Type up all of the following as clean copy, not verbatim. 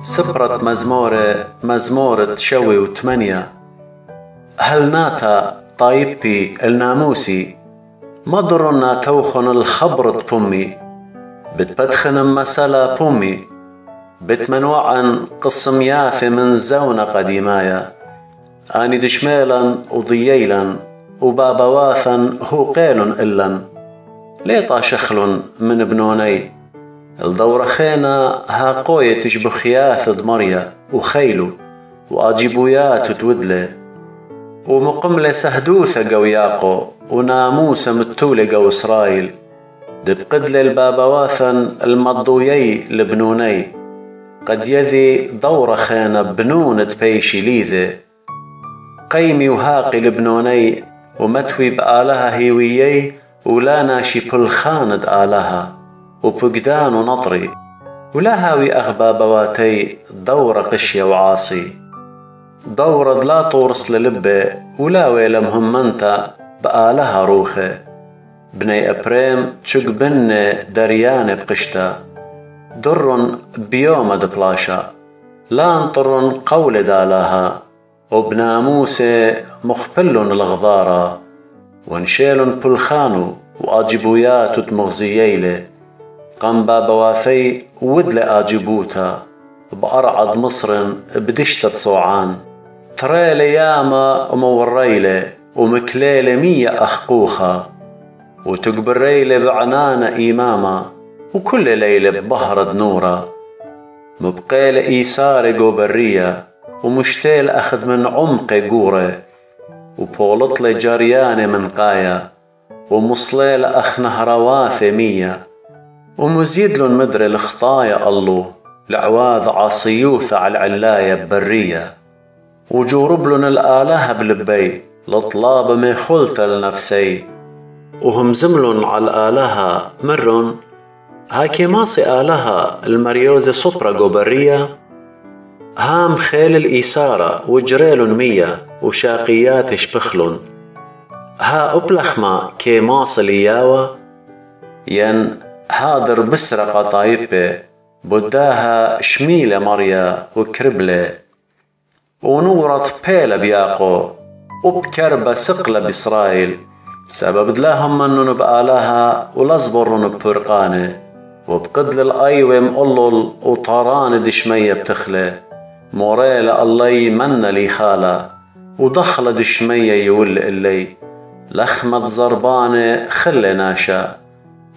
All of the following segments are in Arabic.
سبرة مزمورة شوي وثمانية. هل ناتا طايبي الناموسي مضرنا توخن الخبرت بومي بتبدخن مسلا بومي بتمنوعا قسم ياثي من زونة قديمايا آني دشميلا وضييلا وبابا واثا هو قيل إلا ليطا شخل من بنوني الدورة خينا ها قوية تشبخ ياثد مريا وخيلو وأجيبويات تودله ومقملة سهدوثة قوياقو وناموسة متولة قو إسرائيل دبقدل البابا واثن المضويي لبنوني قد يذي دورة خينا بنونة بيشي ليذي قيمي وهاقي لبنوني ومتوي بآلها هيويي ولا ناشي بالخاند آلها وبقدان ونطري ولا هاوي أغبى بواتي دورة قشية وعاصي دورة لا طورس للبة ولا ويلمهم منتا بآلها روخة بني أبريم تشق بن دريان بقشتا در بيوم دبلاشا لا انطر قول دالاها وبناموسة مخبل الغضارة ونشيل بلخانو وأجيبويات تمغزييله قام بابواثي ودل آجبوتا بأرعد مصر بدشتة صوعان تريلي ياما وموريلي ومكليلي 100 أخقوخا وتقبريلي بعنان إيماما وكل ليلة ببهرد نورا مبقيل إيساري قوبرية ومشتيل أخذ من عمق قوري وبولطلي جرياني من قايا ومصليل أخ نهرواثي 100 ومزيدلن مدري الخطايا الله لعواذ عاصيوث على العلاية ببرية وجوربلن الآلهة بلبي لطلاب ميخلت لنفسي وهم زملن على الآلهة مرن هاكي ماسي آلهة المريوزة صبرة قبرية هام خيل الإيسارة وجريلن 100 وشاقيات شبخلن ها أبلخما كي ماصل إياوة ين هادر بسرقة طايبة بداها شميلة مريا وكربلة ونورت بيلة بياقو وبكربة سقلة بإسرائيل سبب دلاهم منن بآلها ولزبرن ببرقانة وبقدل الأيوة مقلل وطاران دشمية بتخلة موريلة الله يمن لي خالة ودخل دشمية يول إلي لخمة زربانة خلي ناشا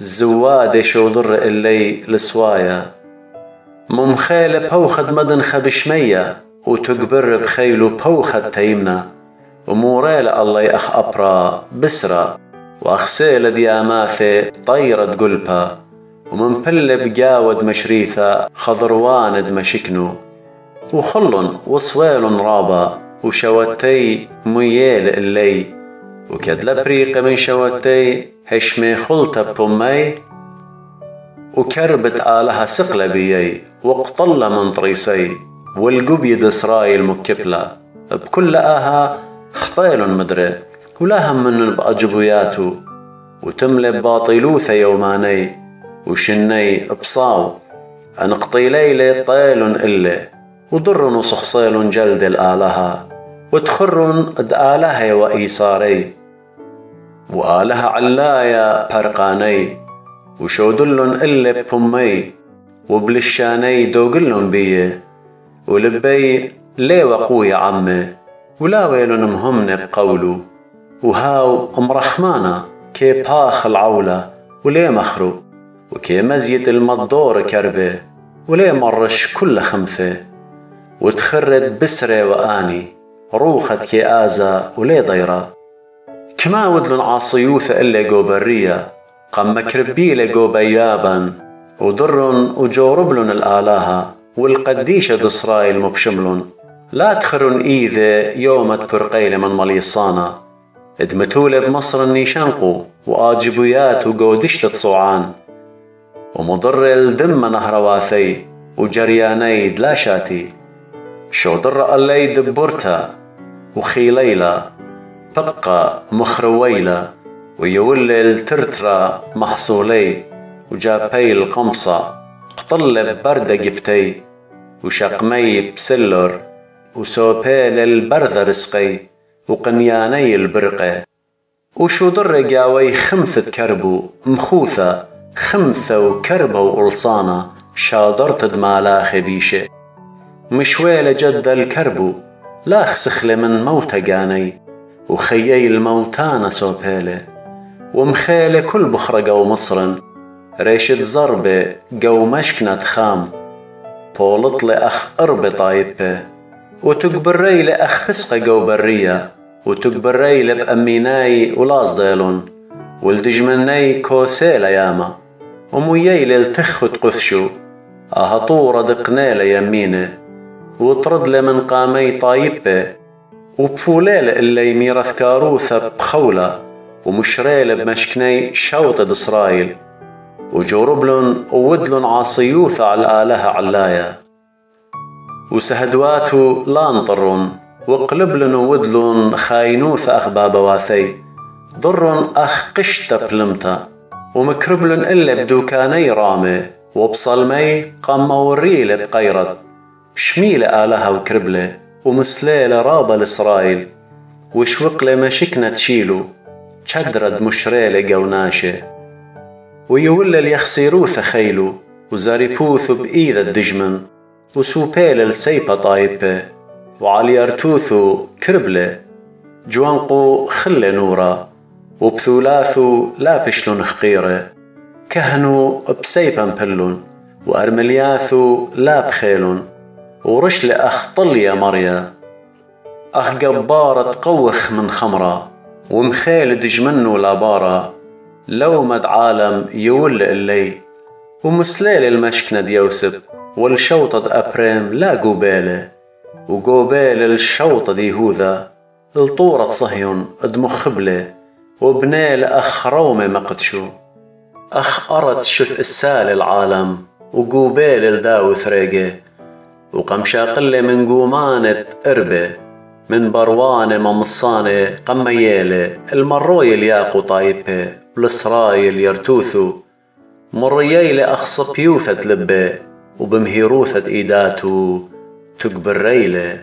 الزوادة شو ضر إلي لسوايا ممخيلة بوخد مدن خبشمية وتقبر بخيلو بوخد تيمنا وموريلة الله يأخ أبرا بسرة وأخسيلة دياماثي طيرة قلبها ومنبل بجاود مشريثة خضرواند مشكنو وخلن وصويل رابا وشوتي ميال اللي وكد لبريق من شوتي هشمي خلطة بومي وكربت آلها سقلة بيي وقطلة من طريسي والقبيد إسرائيل مكبلة بكل آها خطيل مدري ولا هم من بأجبوياتو وتملي باطلوثة يوماني وشني بصاو أنقطي ليلة طيل إلي وضرن وصخصيل جلد الآلها وتخرن دآلها وإيساري وآلها علايا برقاني وشودلن إلي ببمي وبلشاني دوقلن بيه ولبي لي وقوي عمي ولا ويلن مهمن بقولو وهاو مرحمانا كي باخ العولة ولي مخرو وكي مزيد المضور كربه ولي مرش كل خمثه وتخرد بسرة وآني روخت كي آزا ولي ضيرة كما ودلن عاصيوث إلي قوبرية قم مكربي لقو بيابا ودرن وجوربلن الآلهة والقديشة دسرائيل مبشملن لا تخرن إيذي يومت برقيل من مليصانا ادمتول بمصر النيشانقو وآجبويات وقودشت صوعان ومضر الدم نهرواثي وجرياني دلاشاتي شو در اللي دبرتا وخيليلا بقى مخرويلا ويول الترترا محصولي وجابي القمصة قطل بردة جبتي وشقمي بسلر وسوبيل البرذ رسقي وقنياني البرقة وشو ضر قاوي خمثة كربو مخوثة خمثة وكربة وقلصانة شادرت دمالاخي بيشي مشويلة جد الكربو لاخ سخلة من موتى قاني وخيي الموتانة سوبيلة ومخيلة كل بخرة قو مصرن ريشة زربة قو مشكنة خام بولط لأخ أربة طايبة وتقبري لأخ فسقة قو برية وتقبري لبأميناي ولاصديلون والدجمناي كوسيلة ياما ومويي للتخت قثشو أهطورة دقنيلة يمينه وطرد من قامي طايبة وبفوليل اللي ميرث كاروثة بخولة ومشريل بمشكني شوطة إسرائيل وجوربلن وودلن عاصيوثة على الآلهة علايا وسهدواتو لانطرن وقلبلن وودلن خاينوثة أخباب واثي ضرن أخ قشتة بلمتا ومكربلن إلا بدوكاني رامي وبصلمي قام موريل بقيرت شميلة آلهة وكربلة ومسليلة رابة لإسرائيل وشوقلة مشكنة تشيلو شدرد مشريلة قوناشة ويولى اليخسيروث خيلو وزاريبوث بإيذ الدجمن وسوبيل السيبة طايبة وعليارتوثو كربلة جوانقو خل نورا وبثولاثو لابشلون خقيرة كهنو بسيبا مبلون وأرملياثو لاب خيلون ورشل أخ طليا مريا أخ قبارة قوخ من خمرة ومخيل دجمنو لابارة لو مد عالم يول اللي ومسليل المشكنة ديوسب والشوطة أبريم لا قوبيله وقوبيل الشوطة دي هوذا الطورة صهيون ادمخبله وبنيل أخ رومي مقدشو أخ أرد شث السال العالم وقوبيل الداو ثريقه وقمشاقلة من قومانة إربة من بروانة ممصانة قميالة المروي الياقو طايبة بالإسرائيل يرتوثو مريي أخص بيوثة لبة وبمهيروثة إيداتو تقبر ريلة